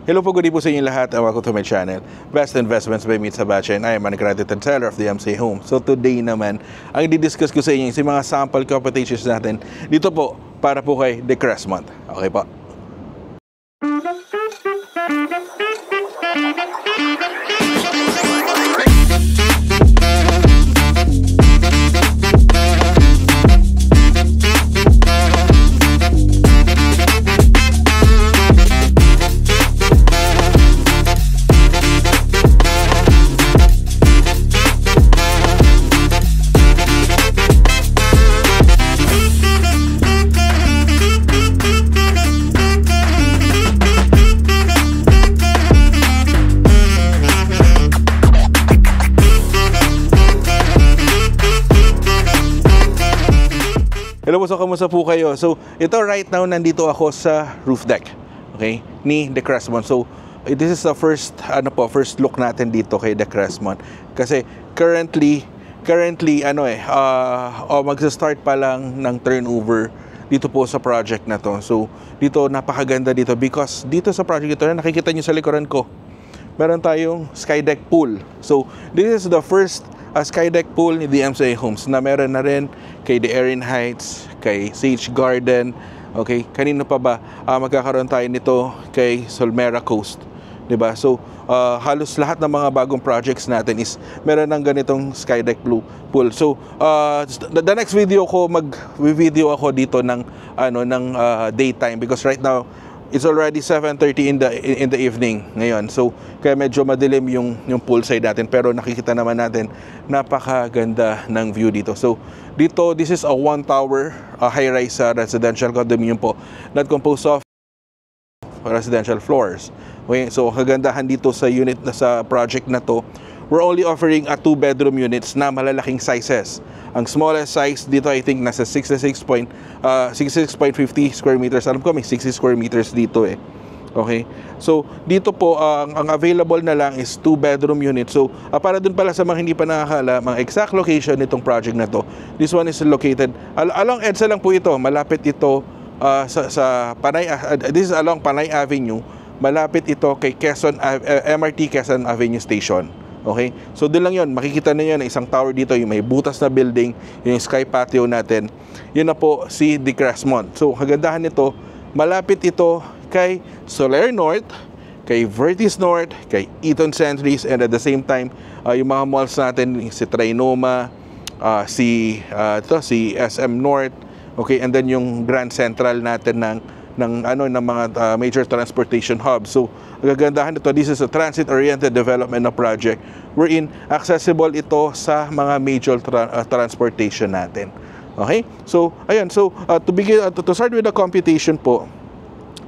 Hello po, good evening po sa inyo lahat and welcome to my channel, Best Investments by Meet Sabache, and I am an accredited seller of the MCA Home. So today naman, ang i-discuss ko sa inyo yung mga sample computations natin dito po para po kay De Cresmont. Okay po. Hello po, so kamusta po kayo? So ito right now, nandito ako sa roof deck, okay, ni De Cresmont. So this is the first look natin dito kay De Cresmont. Kasi currently magsa-start pa lang ng turnover dito po sa project na to. So dito napakaganda dito because dito sa project ito, nakikita niyo sa likuran ko, meron tayong sky deck pool. So this is the first sky deck pool ni the MCA Homes na meron na rin kay The Erin Heights, kay Sage Garden, okay, kanino pa ba magkakaroon tayo nito kay Solmera Coast, diba? So halos lahat ng mga bagong projects natin is meron ng ganitong sky deck pool. So the next video ko, mag-video ako dito ng daytime because right now it's already 7:30 in the evening ngayon. So kaya medyo madilim yung poolside natin, pero nakikita naman natin napakaganda ng view dito. So dito, this is a one tower high-rise residential condominium po, not composed of residential floors. Okay, so kagandahan dito sa unit na sa project na to, we're only offering a 2-bedroom units na malalaking sizes. Ang smallest size dito, I think nasa 66.50 square meters. Alam ko may 60 square meters dito eh. Okay, so dito po ang available na lang is 2-bedroom unit. So para dun pala sa mga hindi pa nakakala, mga exact location nitong project na to, this one is located along EDSA lang po ito. Malapit ito sa Panay, this is along Panay Avenue. Malapit ito kay MRT Quezon Avenue Station. Okay, so doon lang yun, makikita na yun, isang tower dito, yung may butas na building, yung sky patio natin, yun na po si De Cresmont. So kagandahan nito, malapit ito kay Solaire North, kay Vertis North, kay Eaton Centuries, and at the same time yung mga malls natin, si Trinoma, si SM North, okay, and then yung Grand Central natin ng mga major transportation hubs. So gagandahan ito, this is a transit-oriented development na project wherein accessible ito sa mga major transportation natin. Okay? So ayan, so to start with the computation po,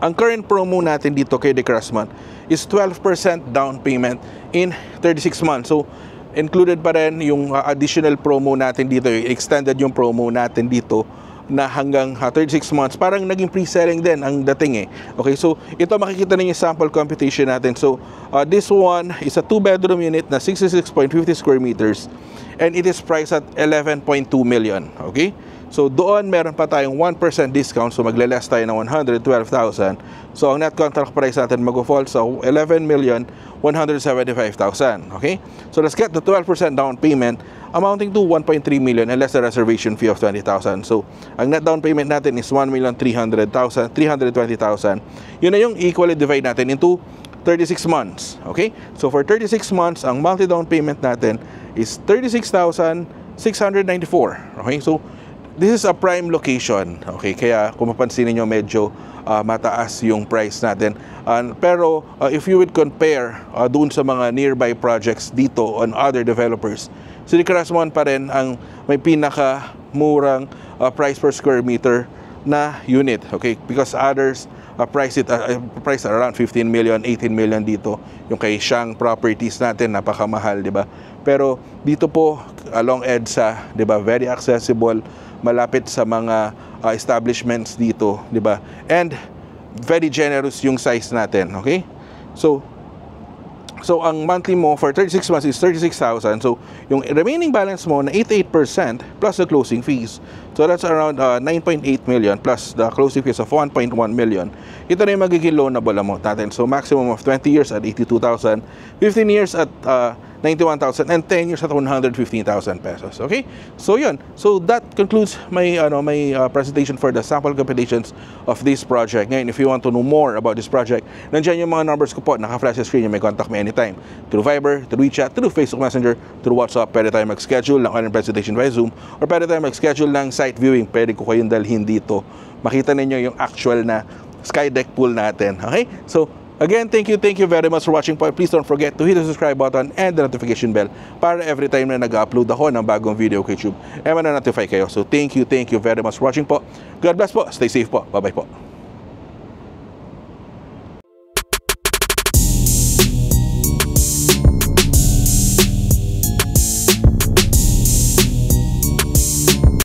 ang current promo natin dito kay De Cresmont is 12% down payment in 36 months. So included pa rin yung additional promo natin dito, extended yung promo natin dito na hanggang 36 months. Parang naging pre-selling din ang dating eh. Okay, so ito makikita ninyo sample computation natin. So this one is a 2-bedroom unit na 66.50 square meters and it is priced at 11.2 million. Okay, so doon meron pa tayong 1% discount, so magle-less tayo ng 112,000. So ang net contract price natin mag-fall sa 11,175,000. Okay, so let's get the 12% down payment amounting to 1.3 million and less the reservation fee of 20,000. So ang net down payment natin is 1,320,000. Yun na yung equally divide natin into 36 months. Okay, so for 36 months, ang monthly down payment natin is 36,694. Okay, so this is a prime location. Okay, kaya kung mapansin niyo medyo mataas yung price natin. Pero if you would compare doon sa mga nearby projects dito on other developers, si De Cresmont pa rin ang may pinaka-murang price per square meter na unit. Okay, because others price around 15 million, 18 million dito. Yung kay Shang Properties natin, napakamahal, di ba? Pero dito po, along EDSA, di ba, very accessible, malapit sa mga establishments dito, di ba? And very generous yung size natin, okay? So So, ang monthly mo for 36 months is 36,000. So, yung remaining balance mo na 88% plus the closing fees. So, that's around 9.8 million plus the closing fees of 1.1 million. Ito na yung magiging loanable amount natin. So, maximum of 20 years at 82,000, 15 years at 91,000, and 10 years at 115,000 pesos. Okay? So, yun. So, that concludes my presentation for the sample calculations of this project. Ngayon, if you want to know more about this project, nandiyan yung mga numbers ko po, naka-flash sa screen, you may contact me anytime. Through Viber, through WeChat, through Facebook Messenger, through WhatsApp, pwede tayo mag-schedule ng online presentation via Zoom, or pwede tayo mag-schedule ng site viewing. Pwede ko kayong dalhin dito. Makita ninyo yung actual na Skydeck pool natin. Okay? So, again, thank you very much for watching po. Please don't forget to hit the subscribe button and the notification bell para every time na nag-upload ako ng bagong video kay YouTube, na-notify kayo. So, thank you very much for watching po. God bless po. Stay safe po. Bye-bye po.